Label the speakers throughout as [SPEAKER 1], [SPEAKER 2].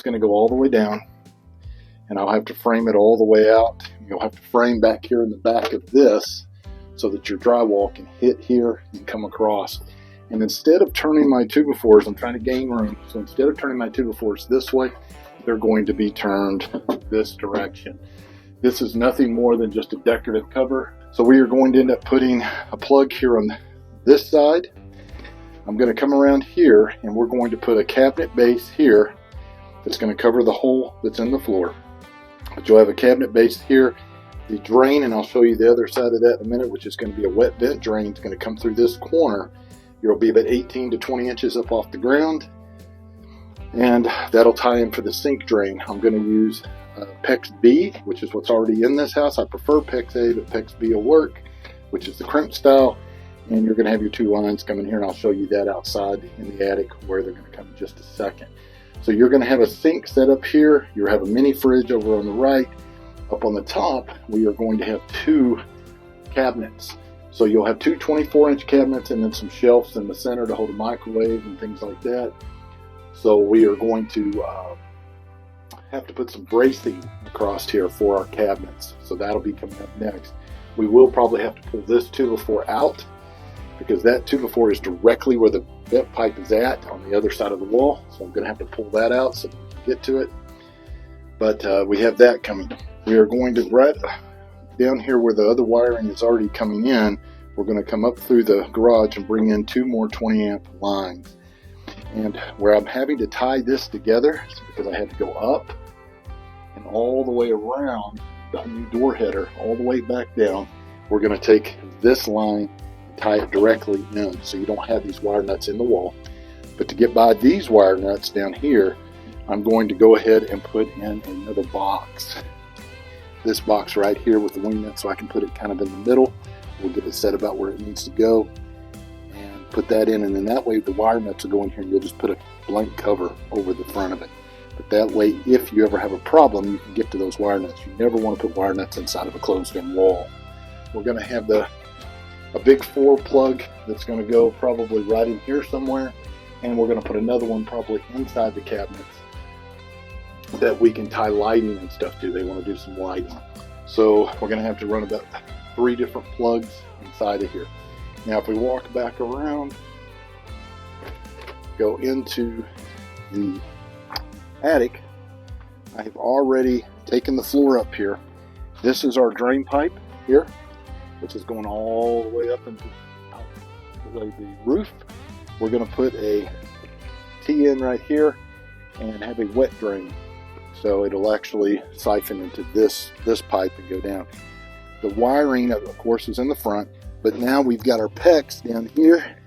[SPEAKER 1] going to go all the way down, and I'll have to frame it all the way out. You'll have to frame back here in the back of this so that your drywall can hit here and come across. And instead of turning my 2x4s, I'm trying to gain room, so instead of turning my 2x4s this way, they're going to be turned this direction. This is nothing more than just a decorative cover. So we are going to end up putting a plug here on this side. I'm going to come around here, and we're going to put a cabinet base here that's going to cover the hole that's in the floor. But you'll have a cabinet base here. The drain, and I'll show you the other side of that in a minute, which is going to be a wet vent drain. It's going to come through this corner. It'll be about 18 to 20 inches up off the ground, and that'll tie in for the sink drain. I'm going to use PEX B, which is what's already in this house. I prefer PEX A, but PEX B will work, which is the crimp style. And you're going to have your 2 lines coming here, and I'll show you that outside in the attic where they're going to come in just a second. So you're going to have a sink set up here. You'll have a mini fridge over on the right. Up on the top, we are going to have 2 cabinets. So you'll have 2 24-inch cabinets and then some shelves in the center to hold a microwave and things like that. So we are going to have to put some bracing across here for our cabinets. So that'll be coming up next. We will probably have to pull this 2x4 out, because that 2x4 is directly where the vent pipe is at on the other side of the wall. So I'm going to have to pull that out so we can get to it. But we have that coming. We are going to, right down here where the other wiring is already coming in, we're going to come up through the garage and bring in 2 more 20 amp lines. And where I'm having to tie this together is because I had to go up and all the way around the new door header, all the way back down. We're going to take this line, tie it directly in so you don't have these wire nuts in the wall. But to get by these wire nuts down here, I'm going to go ahead and put in another box. This box right here with the wing nut, so I can put it kind of in the middle. We'll get it set about where it needs to go and put that in, and then that way the wire nuts will go in here and you'll just put a blank cover over the front of it. But that way, if you ever have a problem, you can get to those wire nuts. You never want to put wire nuts inside of a closed-in wall. We're going to have a big 4 plug that's going to go probably right in here somewhere, and we're going to put another one probably inside the cabinets that we can tie lighting and stuff to. They want to do some lighting. So we're going to have to run about 3 different plugs inside of here. Now if we walk back around, go into the attic, I have already taken the floor up here. This is our drain pipe here, which is going all the way up into the roof. We're going to put a T in right here and have a wet drain. So it'll actually siphon into this pipe and go down. The wiring, of course, is in the front, but now we've got our PEX down here.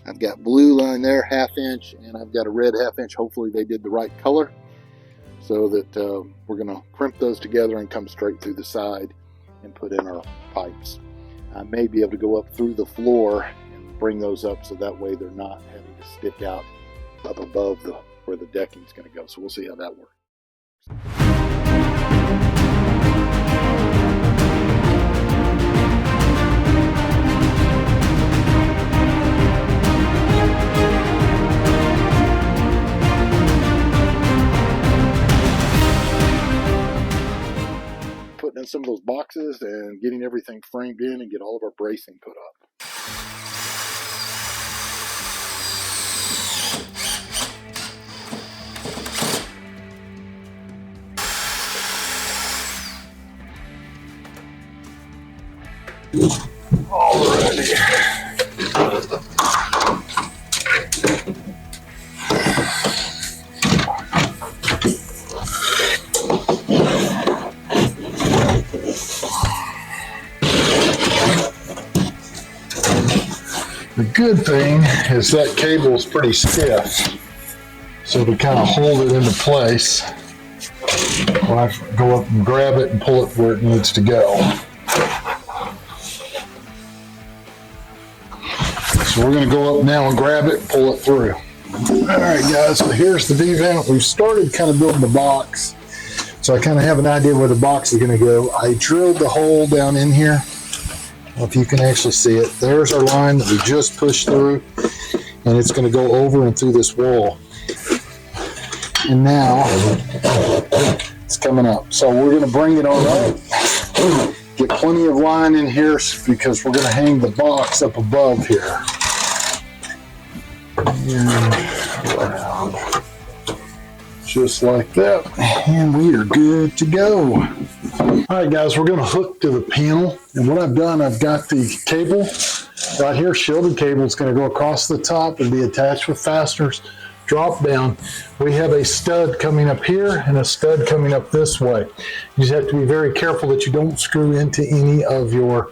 [SPEAKER 1] I've got blue line there, 1/2 inch, and I've got a red 1/2 inch. Hopefully they did the right color, so that we're going to crimp those together and come straight through the side and put in our pipes. I may be able to go up through the floor and bring those up so that way they're not having to stick out up above where the decking is going to go. So we'll see how that works. Putting in some of those boxes and getting everything framed in and get all of our bracing put up. Alrighty. The good thing is that cable is pretty stiff, so to kind of hold it into place, when I go up and grab it and pull it where it needs to go. So we're going to go up now and grab it and pull it through. Alright guys, so here's the V-vent. We've started kind of building the box, so I kind of have an idea where the box is going to go. I drilled the hole down in here. I don't know if you can actually see it. There's our line that we just pushed through, and it's going to go over and through this wall. And now it's coming up. So we're going to bring it on up. Get plenty of line in here because we're going to hang the box up above here. And around. Just like that. And we are good to go. All right, guys, we're going to hook to the panel. And what I've done, I've got the cable right here. Shielded cable is going to go across the top and be attached with fasteners. Drop down. We have a stud coming up here and a stud coming up this way. You just have to be very careful that you don't screw into any of your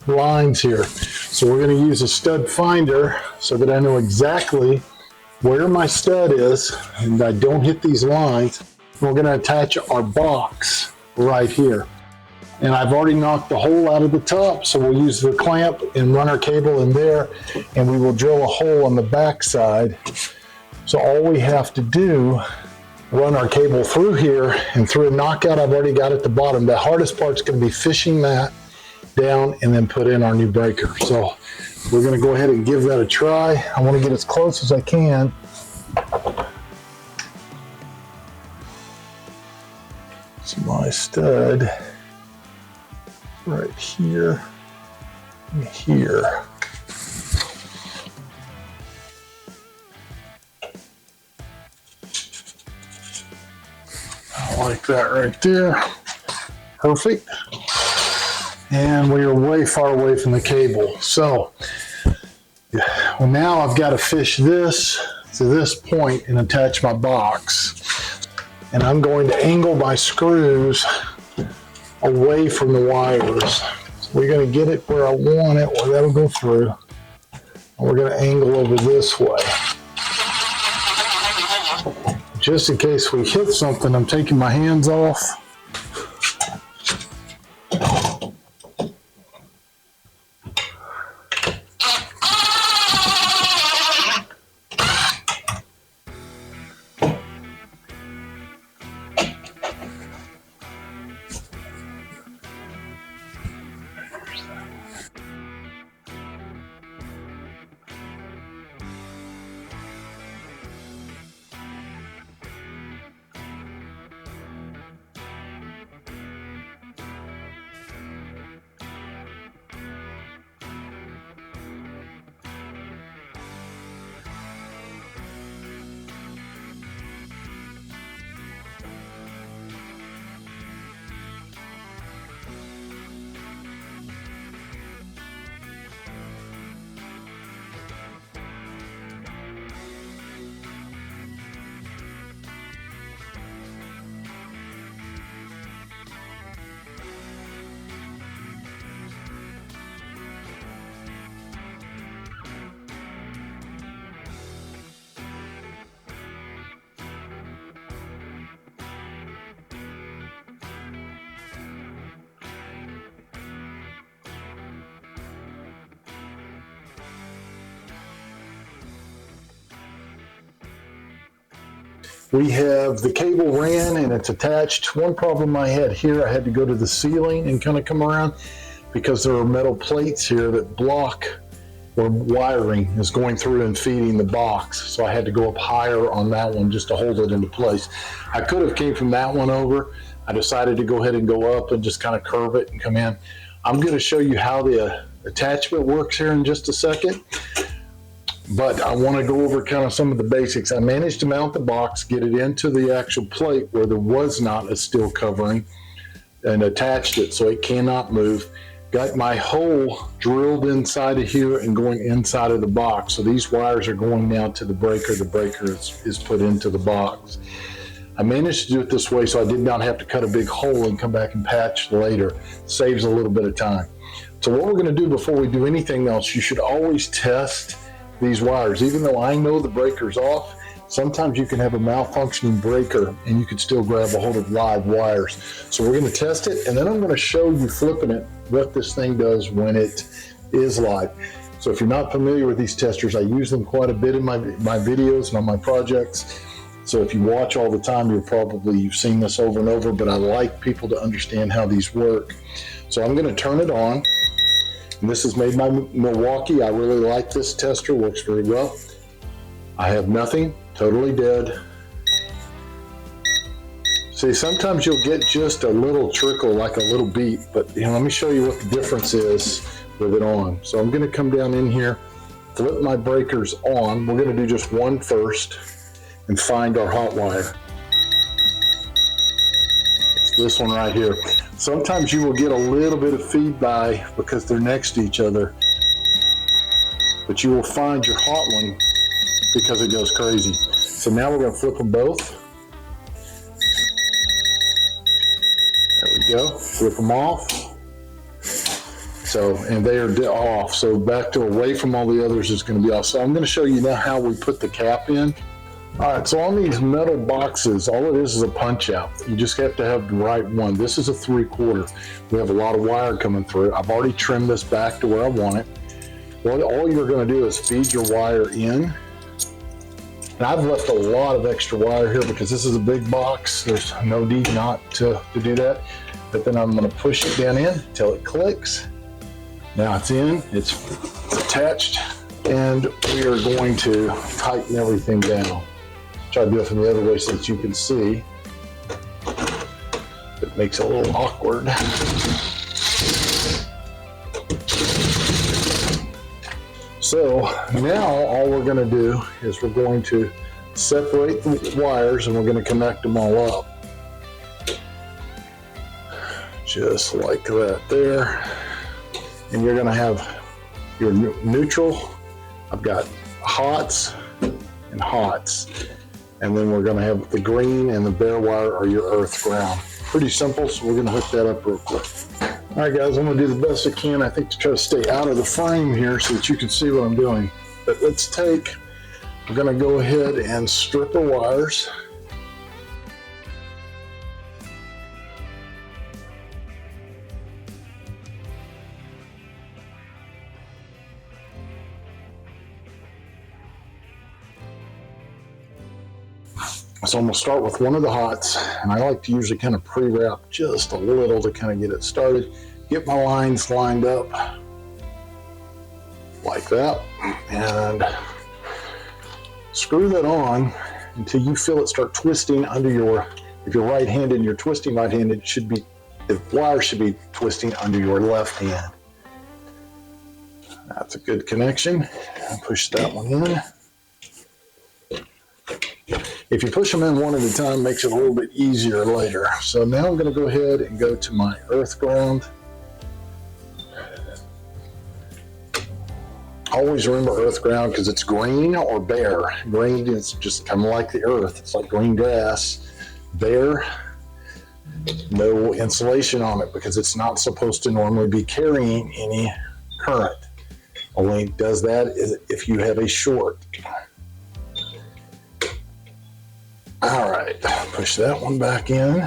[SPEAKER 1] lines here. So we're going to use a stud finder so that I know exactly where my stud is and I don't hit these lines. We're going to attach our box right here. And I've already knocked the hole out of the top, so we'll use the clamp and run our cable in there, and we will drill a hole on the back side. So all we have to do, run our cable through here and through a knockout I've already got at the bottom. The hardest part's going to be fishing that down and then put in our new breaker. So we're going to go ahead and give that a try. I want to get as close as I can. So my stud right here and here. Like that right there. Perfect. And we are way far away from the cable. So well, now I've got to fish this to this point and attach my box. And I'm going to angle my screws away from the wires. So we're going to get it where I want it, where that'll go through. And we're going to angle over this way. Just in case we hit something, I'm taking my hands off. We have the cable ran and it's attached. One problem I had here, I had to go to the ceiling and kind of come around because there are metal plates here that block where wiring is going through and feeding the box. So I had to go up higher on that one just to hold it into place. I could have came from that one over. I decided to go ahead and go up and just kind of curve it and come in. I'm going to show you how the attachment works here in just a second. But I want to go over kind of some of the basics. I managed to mount the box, get it into the actual plate where there was not a steel covering, and attached it so it cannot move. Got my hole drilled inside of here and going inside of the box. So these wires are going now to the breaker. The breaker is put into the box. I managed to do it this way so I did not have to cut a big hole and come back and patch later. Saves a little bit of time. So what we're going to do before we do anything else, you should always test these wires. Even though I know the breaker's off, sometimes you can have a malfunctioning breaker and you could still grab a hold of live wires. So we're going to test it, and then I'm going to show you flipping it what this thing does when it is live. So if you're not familiar with these testers, I use them quite a bit in my videos and on my projects. So if you watch all the time, you've seen this over and over, but I like people to understand how these work. So I'm going to turn it on. And this is made by Milwaukee. I really like this tester, works very well. I have nothing, totally dead.
[SPEAKER 2] See, sometimes you'll get just a little trickle, like a little beep, but let me show you what the difference is with it on. So I'm gonna come down in here, flip my breakers on. We're gonna do just one first and find our hot wire. It's this one right here. Sometimes you will get a little bit of feedback because they're next to each other, but you will find your hot one because it goes crazy. So now we're gonna flip them both. There we go, flip them off. So, and they are off. So back to away from all the others is gonna be off. So I'm gonna show you now how we put the cap in. All right, so on these metal boxes, all it is a punch out. You just have to have the right one. This is a 3/4. We have a lot of wire coming through. I've already trimmed this back to where I want it. Well, all you're gonna do is feed your wire in. And I've left a lot of extra wire here because this is a big box. There's no need not to do that. But then I'm gonna push it down in until it clicks. Now it's in, it's attached, and we are going to tighten everything down. Try to do it from the other way so that you can see. It makes it a little awkward. So now all we're gonna do is we're going to separate the wires and we're gonna connect them all up. Just like that there. And you're gonna have your neutral. I've got hots and hots. And then we're gonna have the green and the bare wire are your earth ground. Pretty simple, so we're gonna hook that up real quick. All right guys, I'm gonna do the best I can, I think, to try to stay out of the frame here so that you can see what I'm doing. But we're gonna go ahead and strip our wires. So I'm gonna start with one of the hots, and I like to usually kind of pre-wrap just a little to kind of get it started. Get my lines lined up like that, and screw that on until you feel it start twisting under if you're right-handed and you're twisting right-handed, the wire should be twisting under your left hand. That's a good connection. I'll push that one in. If you push them in one at a time, it makes it a little bit easier later. So now I'm going to go ahead and go to my earth ground. Always remember earth ground because it's green or bare. Green is just kind of like the earth. It's like green grass. Bare, no insulation on it because it's not supposed to normally be carrying any current. Only does that if you have a short. All right, push that one back in.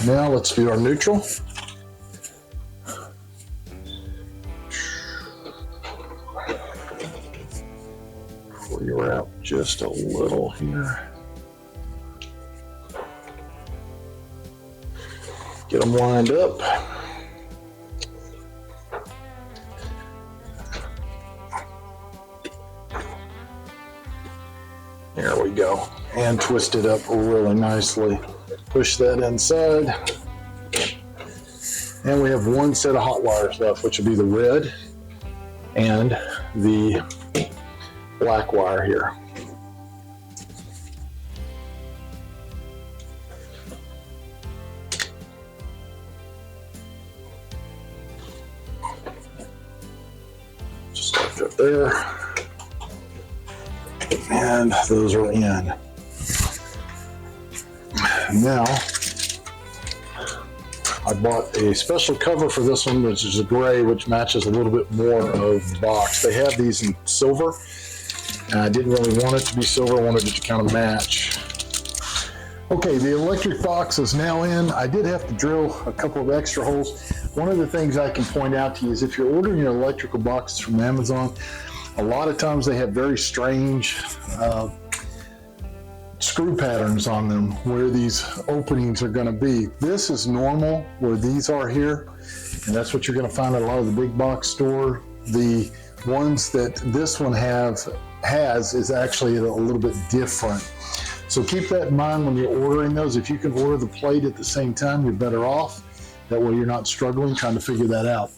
[SPEAKER 2] Now let's do our neutral. Pull you out just a little here. Get them lined up. There we go. And twist it up really nicely. Push that inside. And we have one set of hot wires left, which will be the red and the black wire here. Just like that there. And those are in. Now, I bought a special cover for this one, which is a gray, which matches a little bit more of the box. They have these in silver, and I didn't really want it to be silver. I wanted it to kind of match. Okay, the electric box is now in. I did have to drill a couple of extra holes. One of the things I can point out to you is if you're ordering your electrical boxes from Amazon, a lot of times they have very strange screw patterns on them where these openings are going to be. This is normal where these are here, and that's what you're going to find at a lot of the big box store. The ones that this one has is actually a little bit different. So keep that in mind when you're ordering those. If you can order the plate at the same time, you're better off. That way you're not struggling trying to figure that out.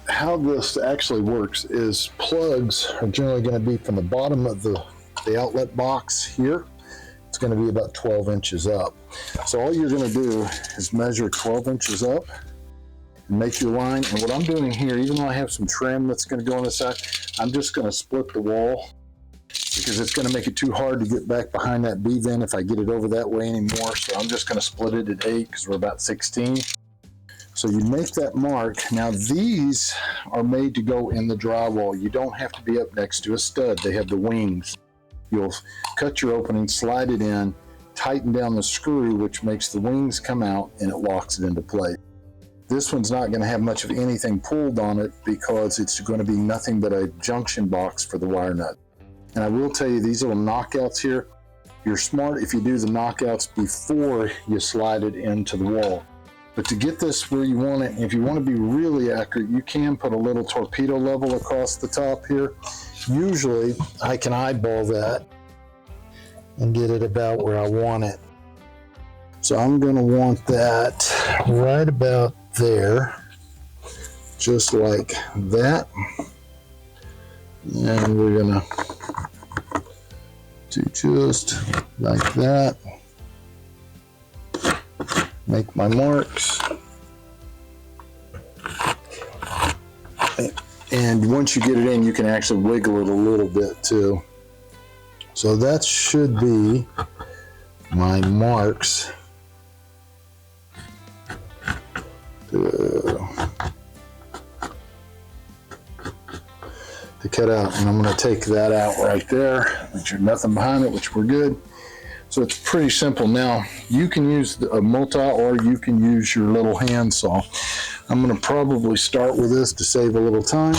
[SPEAKER 2] How this actually works is plugs are generally going to be from the bottom of the outlet box here. It's going to be about 12 inches up. So all you're going to do is measure 12 inches up and make your line. And what I'm doing here, even though I have some trim that's going to go on the side, I'm just going to split the wall because it's going to make it too hard to get back behind that B-vent if I get it over that way anymore. So I'm just going to split it at 8 because we're about 16. So you make that mark. Now these are made to go in the drywall. You don't have to be up next to a stud. They have the wings. You'll cut your opening, slide it in, tighten down the screw, which makes the wings come out and it locks it into place. This one's not going to have much of anything pulled on it because it's going to be nothing but a junction box for the wire nut. And I will tell you, these little knockouts here, you're smart if you do the knockouts before you slide it into the wall. But to get this where you want it, if you want to be really accurate, you can put a little torpedo level across the top here. Usually I can eyeball that and get it about where I want it. So I'm going to want that right about there, just like that. And we're going to do just like that. Make my marks. And once you get it in, you can actually wiggle it a little bit too. So that should be my marks to cut out. And I'm going to take that out right there. Make sure nothing behind it, which we're good. So it's pretty simple. Now you can use a multi or you can use your little hand saw. I'm going to probably start with this to save a little time.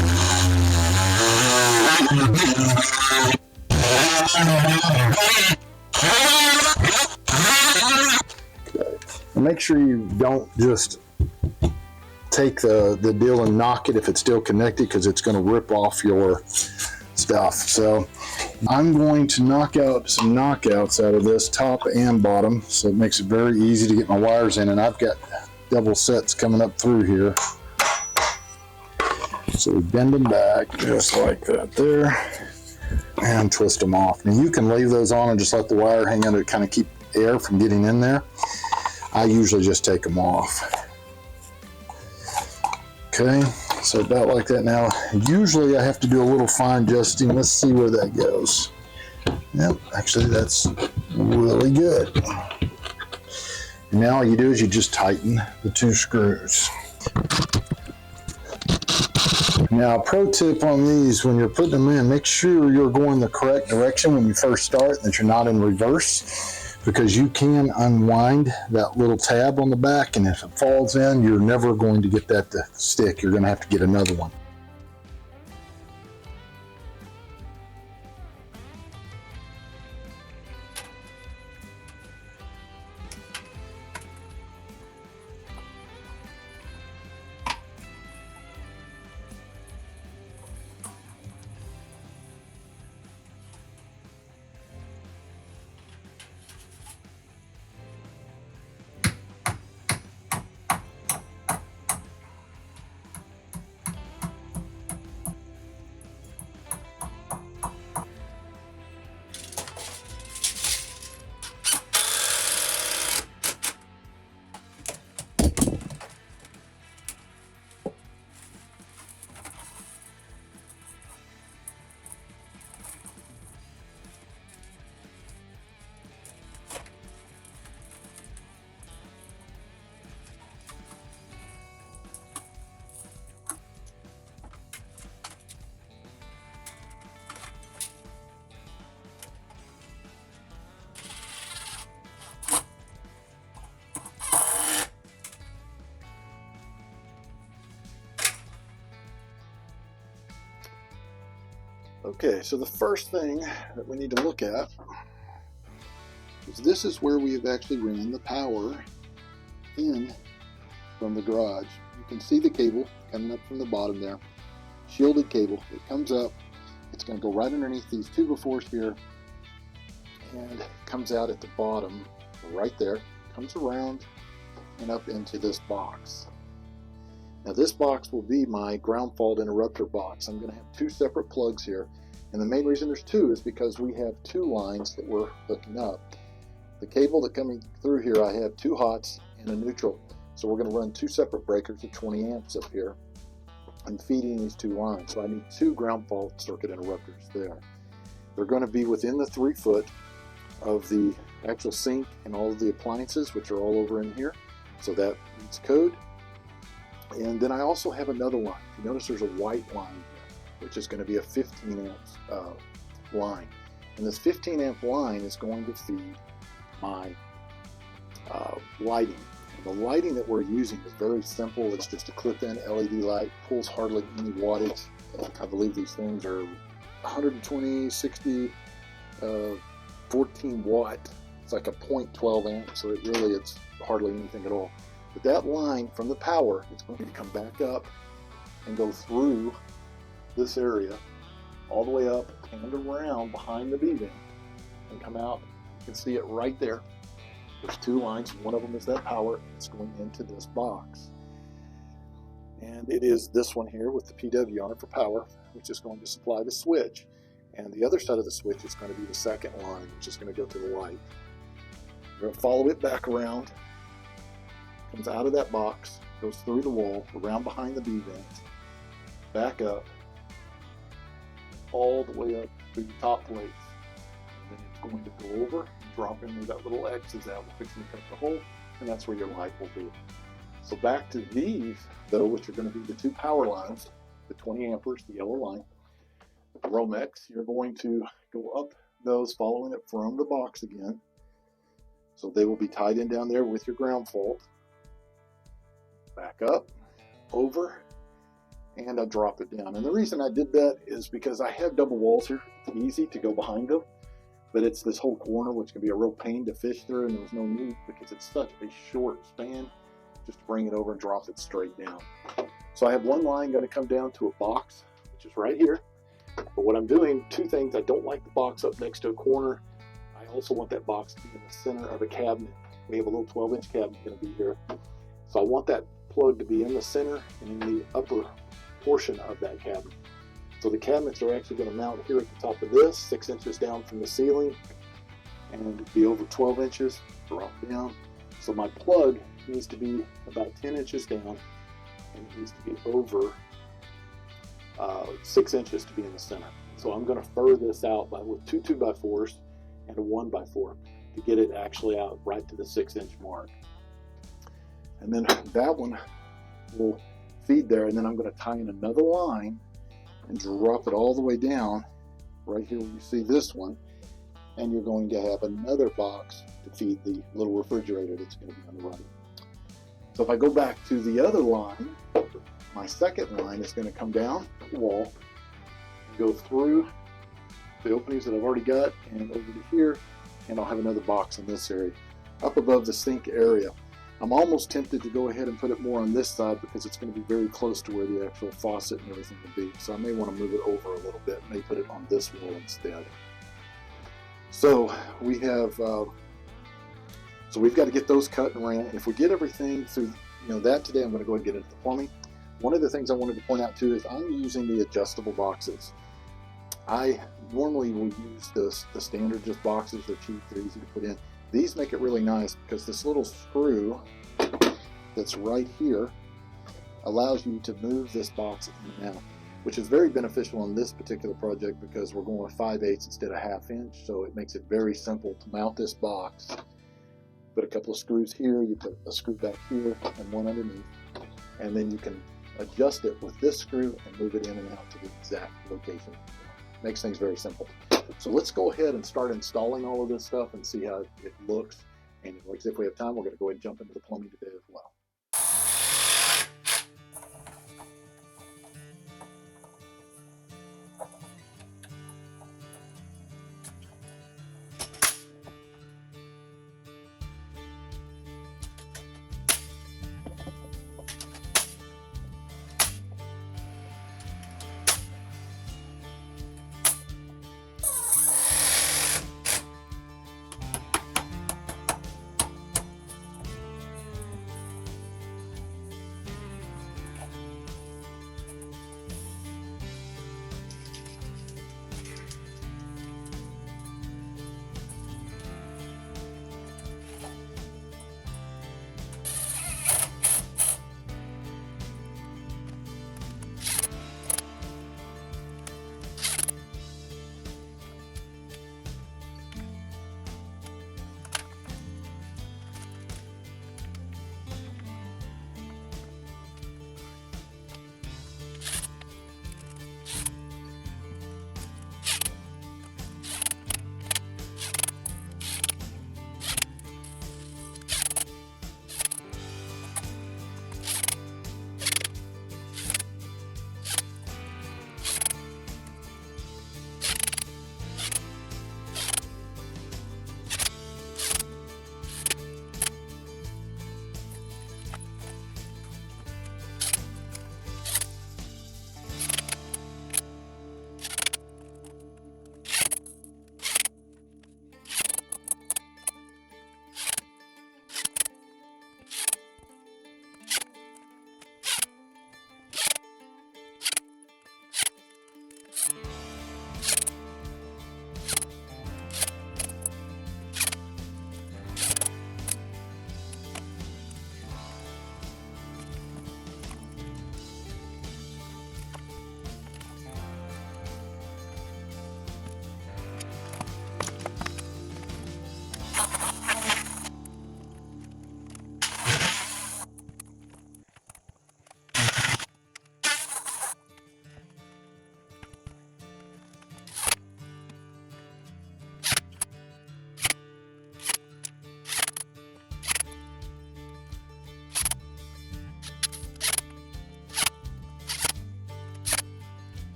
[SPEAKER 2] Okay. And make sure you don't just take the deal and knock it if it's still connected, because it's going to rip off your stuff. So I'm going to knock out some knockouts out of this, top and bottom, so it makes it very easy to get my wires in. And I've got double sets coming up through here. So we bend them back just like that there and twist them off. Now you can leave those on and just let the wire hang under to kind of keep air from getting in there. I usually just take them off. Okay, so about like that. Now usually I have to do a little fine adjusting. Let's see where that goes. Yep, actually that's really good. And now all you do is you just tighten the two screws. Now, pro tip on these, when you're putting them in, make sure you're going the correct direction when you first start, that you're not in reverse. because you can unwind that little tab on the back, and if it falls in, you're never going to get that to stick. You're going to have to get another one.
[SPEAKER 1] Okay, so the first thing that we need to look at is this is where we have actually ran the power in from the garage. You can see the cable coming up from the bottom there, shielded cable. It comes up, it's going to go right underneath these 2x4s here, and comes out at the bottom right there, comes around and up into this box. Now this box will be my ground fault interrupter box. I'm going to have two separate plugs here, and the main reason there's two is because we have two lines that we're hooking up. The cable that coming through here, I have two hots and a neutral, so we're going to run two separate breakers of 20 amps up here and feeding these two lines. So I need two ground fault circuit interrupters there. They're going to be within the 3 foot of the actual sink and all of the appliances, which are all over in here, so that meets code. And then I also have another line. If you notice, there's a white line here, which is going to be a 15 amps line. And this 15 amp line is going to feed my lighting. And the lighting that we're using is very simple. It's just a clip-in LED light, pulls hardly any wattage. I believe these things are 120, 60, 14 watt. It's like a 0.12 amp, so it's hardly anything at all. But that line from the power, it's going to come back up and go through this area, all the way up and around behind the B-vent, and come out. You can see it right there. There's two lines. One of them is that power. It's going into this box. And it is this one here with the PW on it for power, which is going to supply the switch. And the other side of the switch is going to be the second line, which is going to go to the light. We're going to follow it back around. Comes out of that box, goes through the wall, around behind the B-vent, back up, all the way up through the top plates. And then it's going to go over and drop in where that little X is at. We're fixing to cut the hole, and that's where your light will be. So back to these, though, which are going to be the two power lines, the 20 amperes, the yellow line, the Romex. You're going to go up those, following it from the box again. So they will be tied in down there with your ground fault. Back up, over, and I drop it down. And the reason I did that is because I have double walls here. It's easy to go behind them, but it's this whole corner which can be a real pain to fish through, and there was no need because it's such a short span just to bring it over and drop it straight down. So I have one line going to come down to a box, which is right here. But what I'm doing, two things. I don't like the box up next to a corner. I also want that box to be in the center of a cabinet. We have a little 12-inch cabinet going to be here. So I want that plug to be in the center and in the upper portion of that cabinet. So the cabinets are actually going to mount here at the top of this, 6 inches down from the ceiling, and be over 12 inches, drop down. So my plug needs to be about 10 inches down, and it needs to be over 6 inches to be in the center. So I'm going to fur this out with two 2x4s and a 1x4 to get it actually out right to the 6-inch mark. And then that one will feed there, and then I'm going to tie in another line and drop it all the way down right here where you see this one. and you're going to have another box to feed the little refrigerator that's going to be on the right. So if I go back to the other line, my second line is going to come down the wall, go through the openings that I've already got and over to here, and I'll have another box in this area. Up above the sink area, I'm almost tempted to go ahead and put it more on this side because it's going to be very close to where the actual faucet and everything will be. So I may want to move it over a little bit, may put it on this wall instead. So we have, so we've got to get those cut and ran. If we get everything through, that today, I'm going to go ahead and get into the plumbing. One of the things I wanted to point out too is I'm using the adjustable boxes. I normally will use the standard just boxes. They're cheap, they're easy to put in. These make it really nice because this little screw that's right here allows you to move this box in and out, which is very beneficial on this particular project because we're going with 5/8 instead of 1/2 inch, so it makes it very simple to mount this box. Put a couple of screws here, you put a screw back here and one underneath, and then you can adjust it with this screw and move it in and out to the exact location. Makes things very simple. So let's go ahead and start installing all of this stuff and see how it looks. And like I said, if we have time, we're going to go ahead and jump into the plumbing today as well.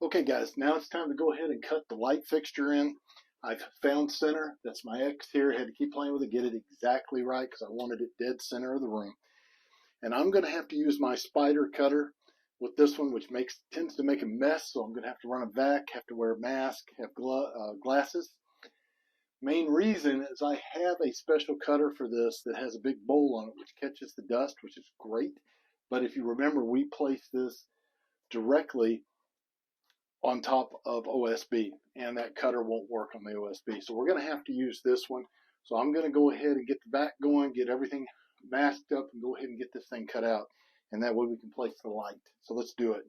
[SPEAKER 1] Okay guys, now it's time to go ahead and cut the light fixture in. I've found center. That's my X here. I had to keep playing with it, get it exactly right because I wanted it dead center of the room. And I'm going to have to use my spider cutter with this one, which tends to make a mess. So I'm going to have to run a vac, have to wear a mask, have glasses. Main reason is I have a special cutter for this that has a big bowl on it, which catches the dust, which is great. But if you remember, we placed this directly on top of OSB, and that cutter won't work on the OSB. So we're going to have to use this one. So I'm going to go ahead and get the back going, get everything masked up, and go ahead and get this thing cut out. And that way we can place the light. So let's do it.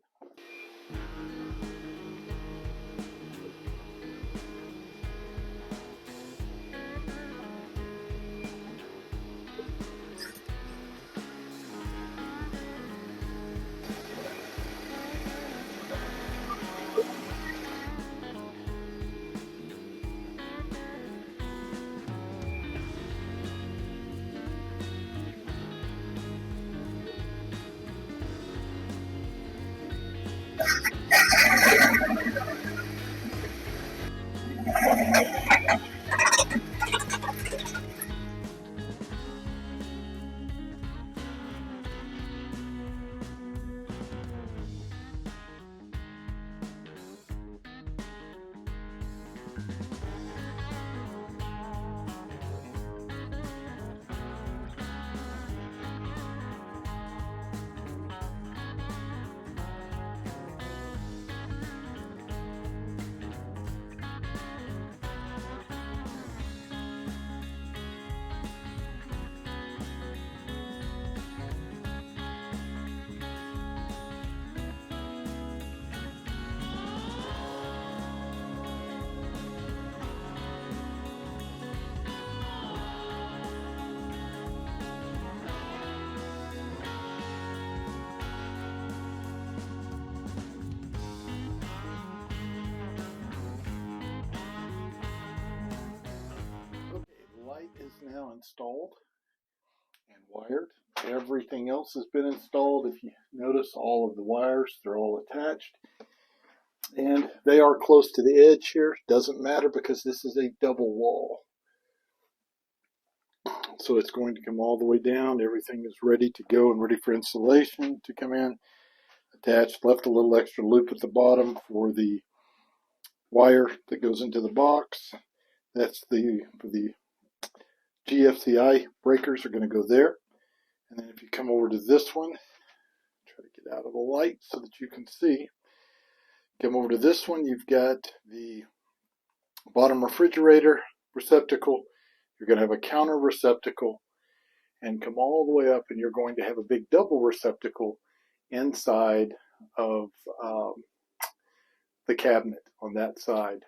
[SPEAKER 1] Light is now installed and wired. Everything else has been installed. If you notice, all of the wires, they're all attached. And they are close to the edge here. Doesn't matter because this is a double wall. So it's going to come all the way down. Everything is ready to go and ready for installation to come in. Attached, left a little extra loop at the bottom for the wire that goes into the box. That's for the GFCI breakers are going to go there. And then if you come over to this one, try to get out of the light so that you can see. Come over to this one, you've got the bottom refrigerator receptacle. You're going to have a counter receptacle, and come all the way up, and you're going to have a big double receptacle inside of the cabinet on that side.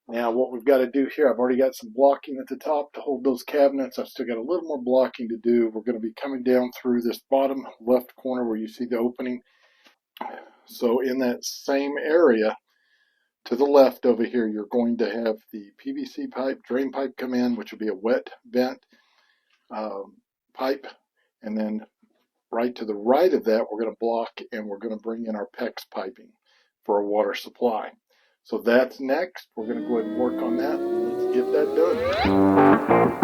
[SPEAKER 1] Now what we've got to do here, I've already got some blocking at the top to hold those cabinets. I've still got a little more blocking to do. We're going to be coming down through this bottom left corner where you see the opening. So in that same area to the left over here, you're going to have the PVC pipe, drain pipe come in, which will be a wet vent pipe. And then right to the right of that, we're going to block and we're going to bring in our PEX piping for a water supply. So that's next. We're going to go ahead and work on that. Let's get that done.